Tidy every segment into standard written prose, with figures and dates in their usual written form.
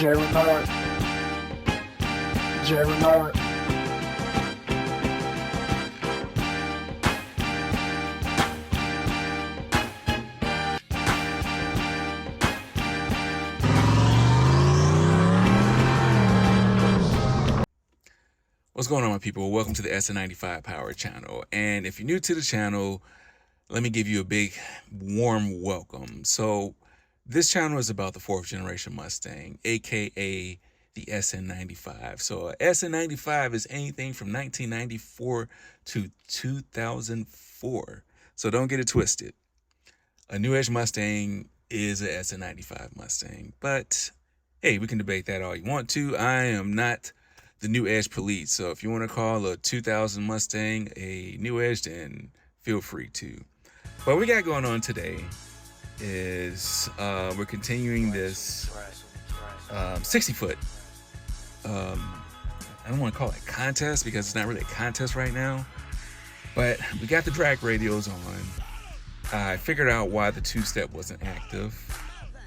Renard. What's going on, my people? Welcome to the Sn95 Power channel. And if you're new to the channel, let me give you a big warm welcome. So this channel is about the 4th generation Mustang, aka the Sn95. So a Sn95 is anything from 1994 to 2004. So don't get it twisted. A New Edge Mustang is a Sn95 Mustang. But hey, we can debate that all you want to. I am not the New Edge police. So if you want to call a 2000 Mustang a New Edge, then feel free to. What we got going on today is we're continuing this 60-foot. I don't want to call it contest because it's not really a contest right now. But we got the drag radios on. I figured out why the two-step wasn't active.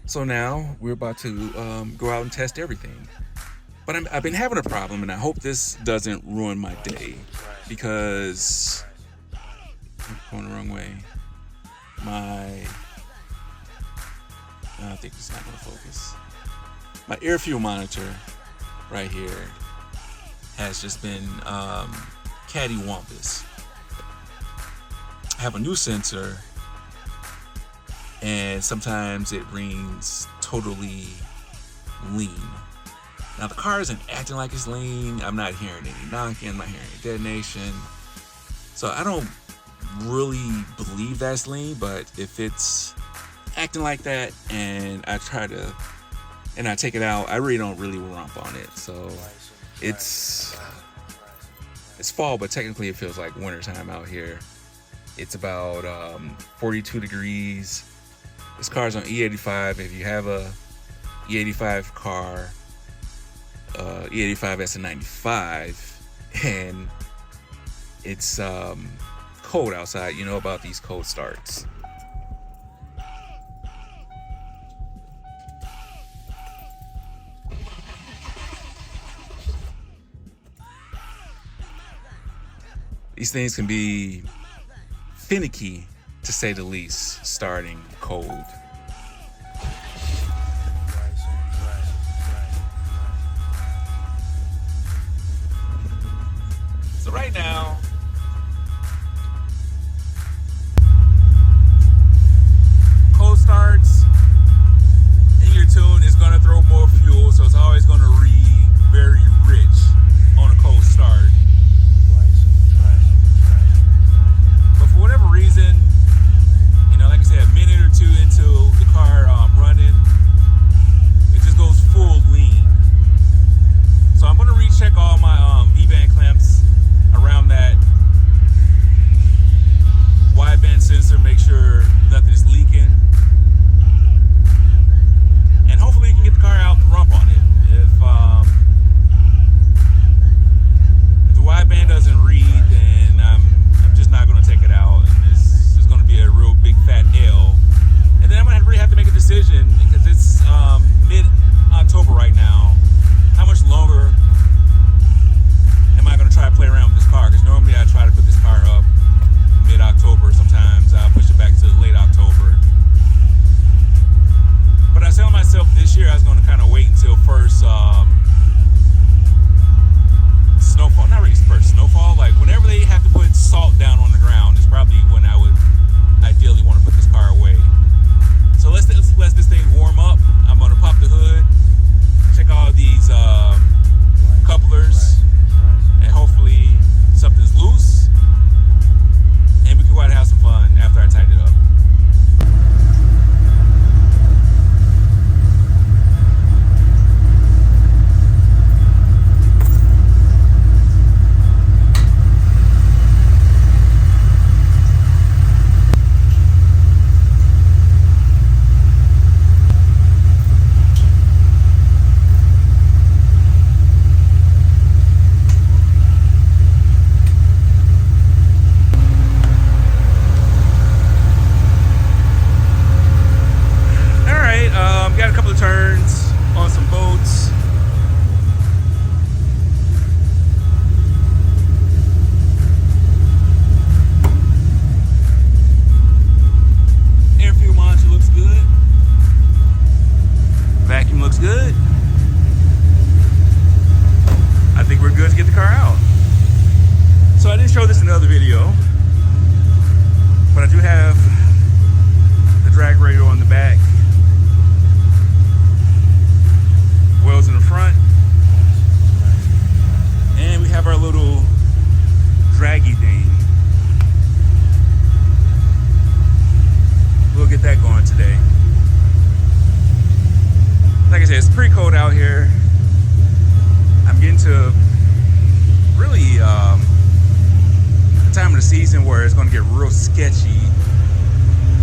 So now we're about to go out and test everything. But I've been having a problem, and I hope this doesn't ruin my day, because I'm going the wrong way. I think it's not going to focus. My air fuel monitor right here has just been cattywampus. I have a new sensor, and sometimes it rings totally lean. Now the car isn't acting like it's lean. I'm not hearing any knocking. I'm not hearing any detonation. So I don't really believe that's lean, but if it's acting like that and I take it out, I really don't romp on it. So it's fall, but technically it feels like wintertime out here. It's about 42 degrees. This car's on E85. If you have a E85 car, E85 Sn95, and it's cold outside, you know about these cold starts. These things can be finicky, to say the least, starting cold. So right now, cold starts in your tune is going to throw more fuel, so it's always going to read very rich on a cold start. But for whatever reason, like I said, a minute or two into the car running, it just goes full lean. So I'm going to recheck all my V-band clamps around that good. I think we're good to get the car out. So I didn't show this in another video, but I do have the drag radio on the back, wheels in the front, and we have our little draggy thing. We'll get that going today. Like I said, it's pretty cold out here. I'm getting to really the time of the season where it's going to get real sketchy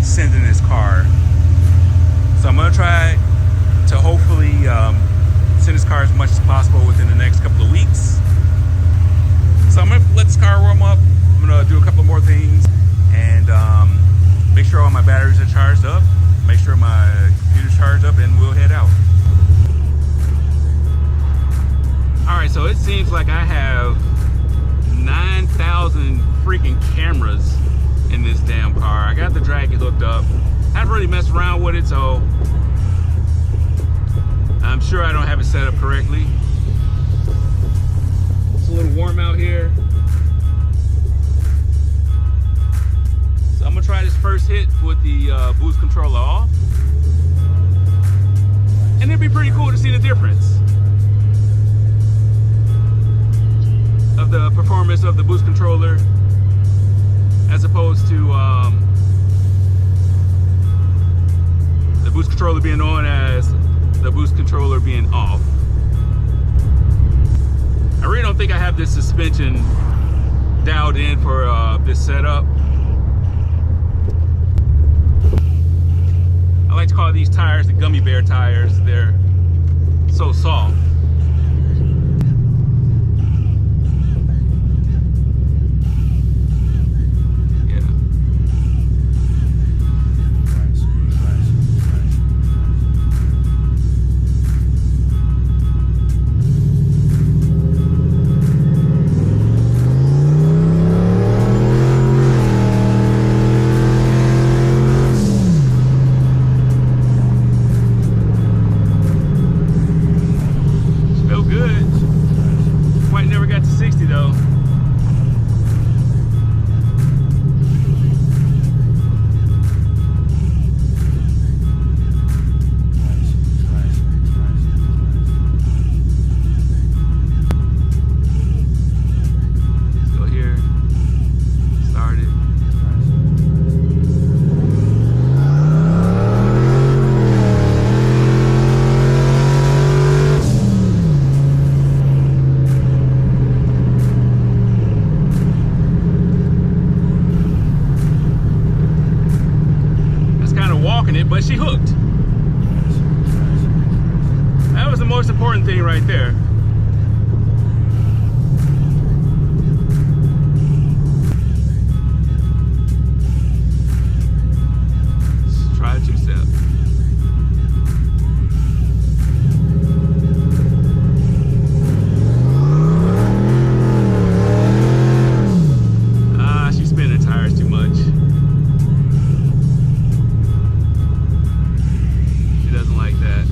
sending this car. So I'm going to try to hopefully send this car as much as possible within the next couple of weeks. So I'm going to let this car warm up. I'm going to do a couple more things and make sure all my batteries are charged up, make sure my computer's charged up, and we'll head out. All right, so it seems like I have 9,000 freaking cameras in this damn car. I got the dragy hooked up. I haven't really messed around with it, so I'm sure I don't have it set up correctly. It's a little warm out here. So I'm gonna try this first hit with the boost controller off. And it'd be pretty cool to see the difference of the performance of the boost controller as opposed to the boost controller being on as the boost controller being off. I really don't think I have this suspension dialed in for this setup. I like to call these tires the gummy bear tires. They're so soft. But she hooked. That was the most important thing right there. Let's try a two-step. She's spinning tires too much. Doesn't like that.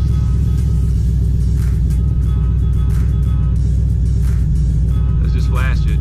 Let's just flash it.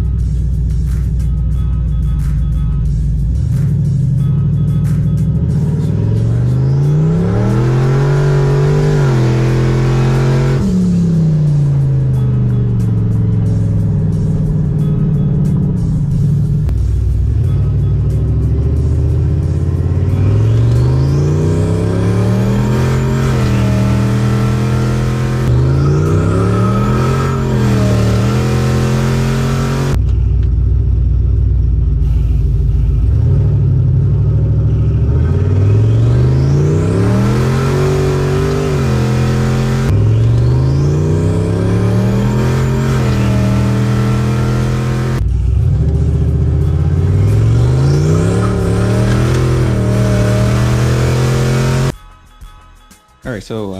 All right, so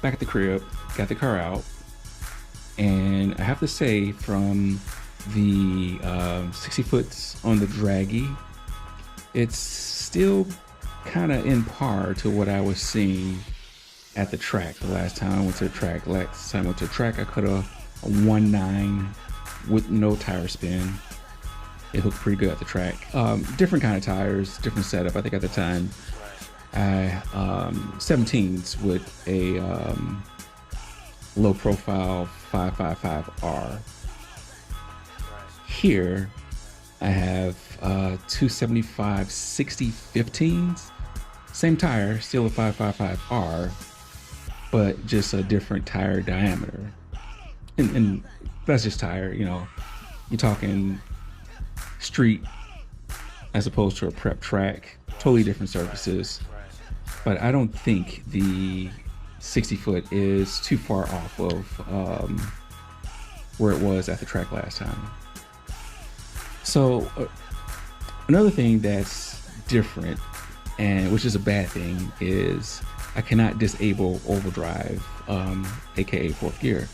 back at the crib, got the car out, and I have to say, from the 60 foots on the dragy, it's still kind of in par to what I was seeing at the track. The last time I went to the track, I cut a 1.9 with no tire spin. It hooked pretty good at the track. Different kind of tires, different setup. I think at the time I 17s with a low profile 555R. Here I have 275 60 15s. Same tire, still a 555R, but just a different tire diameter. And that's just tire, you know. You're talking street as opposed to a prep track, totally different surfaces. But I don't think the 60 foot is too far off of where it was at the track last time. So another thing that's different, and which is a bad thing, is I cannot disable overdrive, aka fourth gear.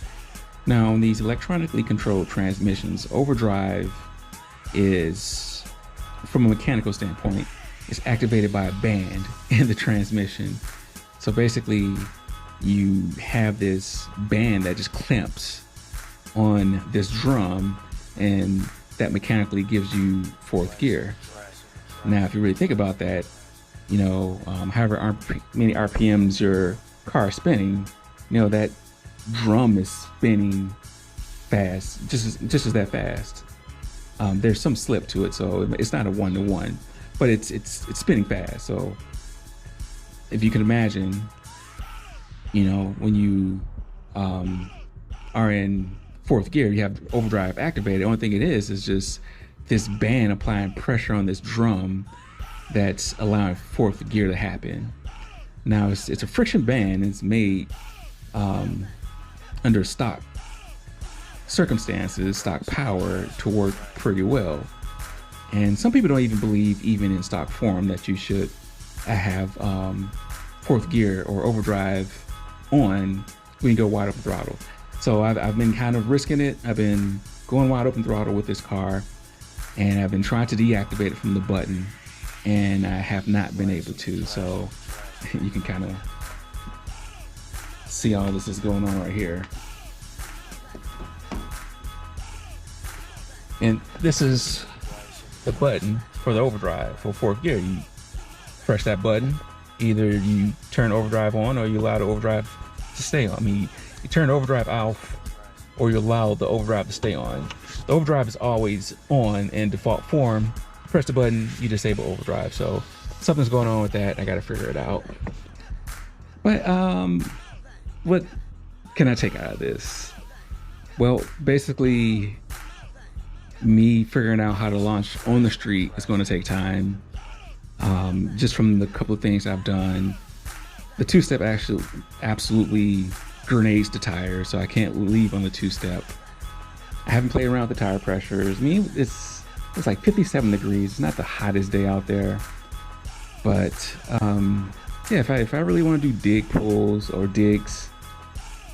Now on these electronically controlled transmissions, overdrive is, from a mechanical standpoint, is activated by a band in the transmission. So basically you have this band that just clamps on this drum, and that mechanically gives you fourth gear. Now if you really think about that, you know, however many RPMs your car is spinning, you know, that drum is spinning fast, just as that fast. There's some slip to it, so it's not a 1-to-1, but it's spinning fast. So if you can imagine, you know, when you are in fourth gear, you have overdrive activated. The only thing it is just this band applying pressure on this drum that's allowing fourth gear to happen. Now it's a friction band. It's made under stock circumstances, stock power, to work pretty well. And some people don't even believe, even in stock form, that you should have fourth gear or overdrive on when you go wide open throttle. So I've been kind of risking it. I've been going wide open throttle with this car, and I've been trying to deactivate it from the button, and I have not been able to. So you can kind of see all this is going on right here. And this is the button for the overdrive for fourth gear. You press that button, either you turn overdrive on or you allow the overdrive to stay on. I mean, you turn overdrive off or you allow the overdrive to stay on. The overdrive is always on in default form. Press the button, you disable overdrive. So something's going on with that. I got to figure it out. But what can I take out of this? Well, basically, me figuring out how to launch on the street is going to take time. Just from the couple of things I've done, the two-step actually absolutely grenades the tire, so I can't leave on the two-step. I haven't played around with the tire pressures. I mean, it's like 57 degrees. It's not the hottest day out there, but yeah, if I really want to do dig pulls or digs,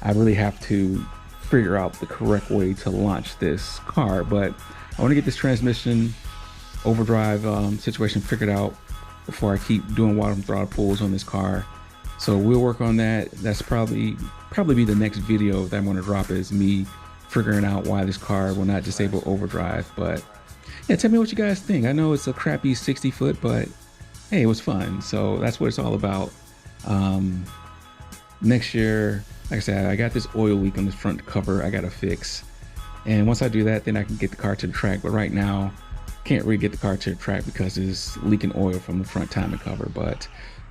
I really have to figure out the correct way to launch this car. But I want to get this transmission overdrive situation figured out before I keep doing wide open throttle pulls on this car. So we'll work on that. That's probably be the next video that I'm going to drop, is me figuring out why this car will not disable overdrive. But yeah, tell me what you guys think. I know it's a crappy 60 foot, but hey, it was fun. So that's what it's all about. Next year, like I said, I got this oil leak on the front cover I got to fix. And once I do that, then I can get the car to the track. But right now, can't really get the car to the track because it's leaking oil from the front timing cover. But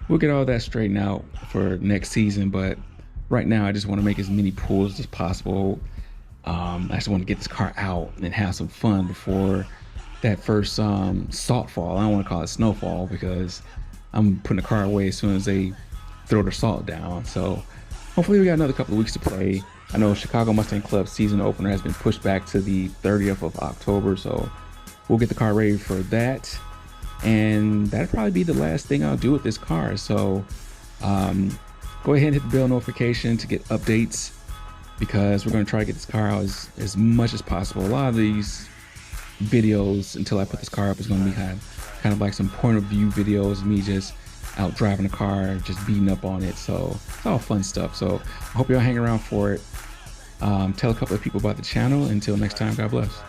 we'll get all that straightened out for next season. But right now, I just want to make as many pulls as possible. I just want to get this car out and have some fun before that first salt fall. I don't want to call it snowfall because I'm putting the car away as soon as they throw the salt down. So hopefully we got another couple of weeks to play. I know Chicago Mustang Club season opener has been pushed back to the 30th of October, so we'll get the car ready for that. And that'll probably be the last thing I'll do with this car. So go ahead and hit the bell notification to get updates, because we're going to try to get this car out as much as possible. A lot of these videos, until I put this car up, is going to be kind of like some point of view videos, me just out driving a car, just beating up on it. So it's all fun stuff. So I hope y'all hang around for it. Tell a couple of people about the channel. Until next time, God bless.